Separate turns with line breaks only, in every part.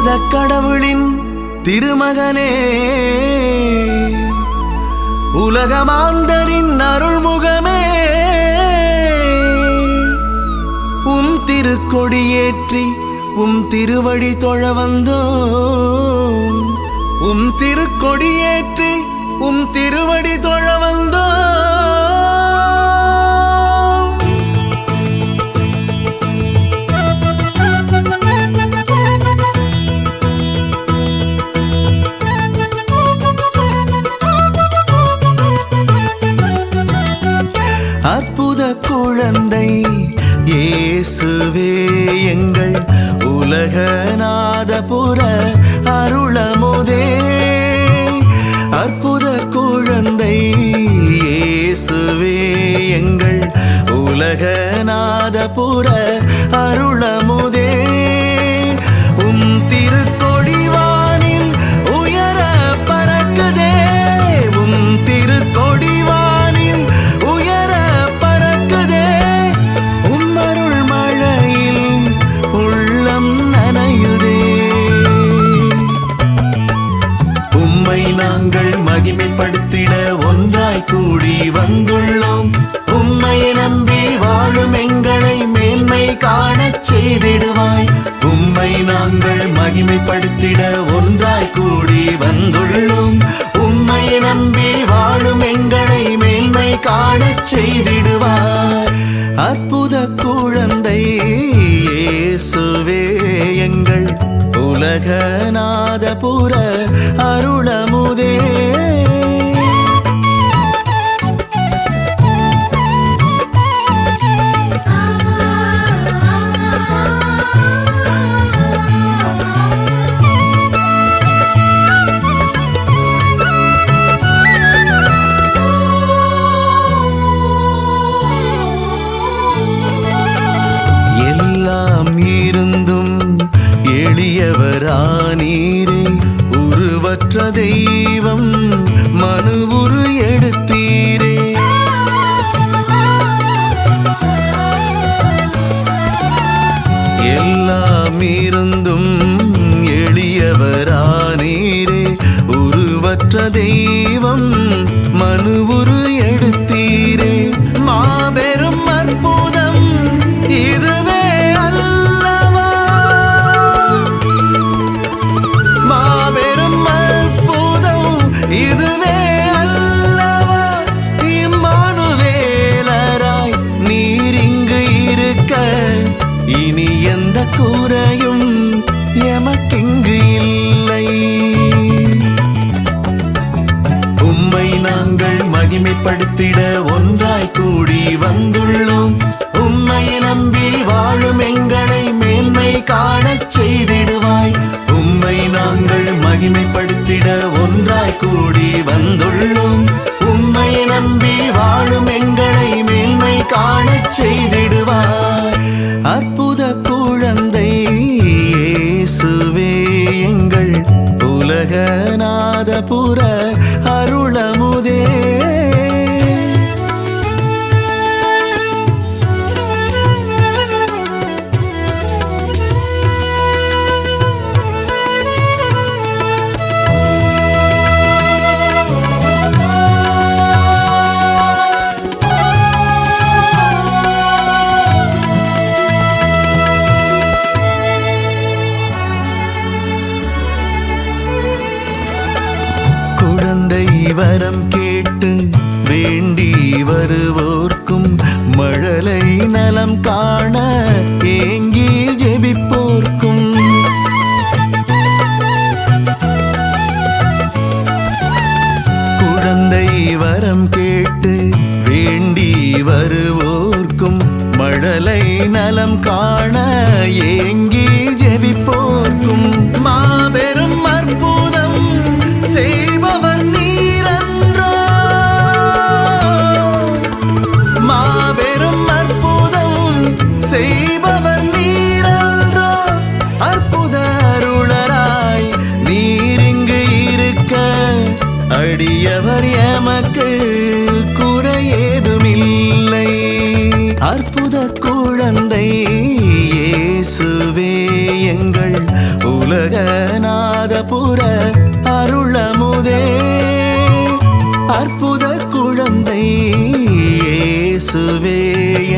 உன்னத கடவுளின் திருமகனே, உலகமாந்தரின் அருள்முகமே, உம் திருக்கொடியேற்றி உம் திருவடி தொழ வந்தோம். உம் திருக்கொடியேற்றி உம் திருவடி தொழ வந்தோம். அற்புத குழந்தை இயேசுவே, எங்கள் உலகநாதபுர அருளமுதே. அற்புத குழந்தை இயேசுவே, எங்கள் உலகநாதபுர அருளமுதே. உம் திருக்கொடிவானில் உயர பறக்குதே, உம் திருக்கொடிவானில் உயர பறக்குதே. உம் அருள் மழையில் உள்ளம் நனையுதே. உம்மை நாங்கள் மகிமைப்படுத்திட ஒன்றாய் கூடி வந்துள்ளோம். உம்மை நம்பி வாழும் எங்களை மேன்மை காணச் செய்திடுவாய். உம்மை நாங்கள் மகிமைப்படுத்திட ஒன்றாய் கூடி வந்துள்ளோம். உம்மை நம்பி வாழும் எங்களை மேன்மை காணச் செய்திடுவாய். அற்புத குழந்தை இயேசுவே, எங்கள் உலகநாதபுர அருளமுதே. எல்லாம் இருந்தும் எளியவரானீரே, உருவற்ற தெய்வம் மனுவுரு எடுத்தீரே. எல்லாம் இருந்தும் எளியவரானீரே, உருவற்ற தெய்வம் மனுவுரு எடுத்தீரே. மாபெரும் அற்புதம் இதுவே அல்லவா, மாபெரும் அற்புதம் இதுவே அல்லவா. இம்மானுவேலராய் நீர் இங்கு இருக்க, இனி எந்த குறையும் எமக்கிங்கு இல்லை. உம்மை நாங்கள் மகிமைப்படுத்திட ஒன்றாய் கூடி வந்துள்ளோம். உம்மை நம்பி வாழும் எங்களை மேன்மை காணச் செய்திடுவாய். உம்மை நாங்கள் மகிமைப்படுத்திட ஒன்றாய் கூடி வந்துள்ளோம். உம்மை நம்பி வாழும் எங்களை மேன்மை காணச் செய்திடுவாய். அற்புத குழந்தை இயேசுவே, எங்கள் உலகநாதபுர அருளமுதே. குழந்தை வரம் கேட்டு வேண்டி வருவோர்க்கும், மழலை நலம் காண ஏங்கி ஜெபிப்போர்க்கும், குழந்தை வரம் கேட்டு வேண்டி வருவோர்க்கும், மழலை நலம் காண ஏங்கி ஜெபிப்போர்க்கும். மாபெரும் அற்புதம் செய்பவர் நீரன்றோ, மாபெரும் அற்புதம் செய்பவர் நீரன்றோ. அற்புத அருளராய் நீர் இங்கு இருக்க, அடியவர் எமக்கு குறையேதுமில்லை. அற்புத குழந்தை இயேசுவே, எங்கள் உலக நாதபுர அருளமுதே அற்புத குழந்தை இயேசுவே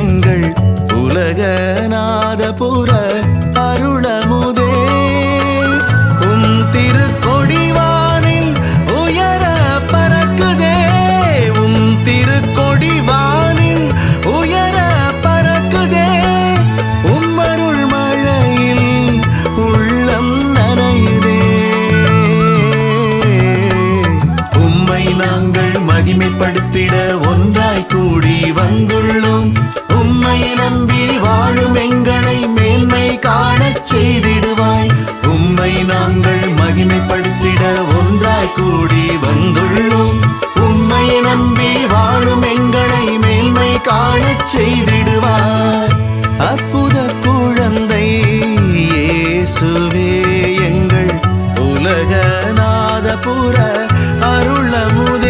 எங்கள் உலகநாதபுர அருளமுதே உம் திருக்கொடிவானில் உயர பறக்குதே உம் திருக்கொடிவானில் உயர பறக்குதே உம்மருள் மழையில் உள்ளம் நனையுதே உம்மை நாங்கள் மகிமைப்படுத்திட ஒன்றாய் கூடி வந்துள்ளோம் உம்மை நம்பி வாழும் எங்களை மேன்மை காணச் செய்திடுவாய் உம்மை நாங்கள் மகிமைப்படுத்திட ஒன்றாய் கூடி வந்துள்ளோம் உம்மை நம்பி வாழும் எங்களை மேன்மை காணச் செய்திடுவாய் அற்புத குழந்தை இயேசுவே எங்கள் உலகநாதபுர அருளமுதே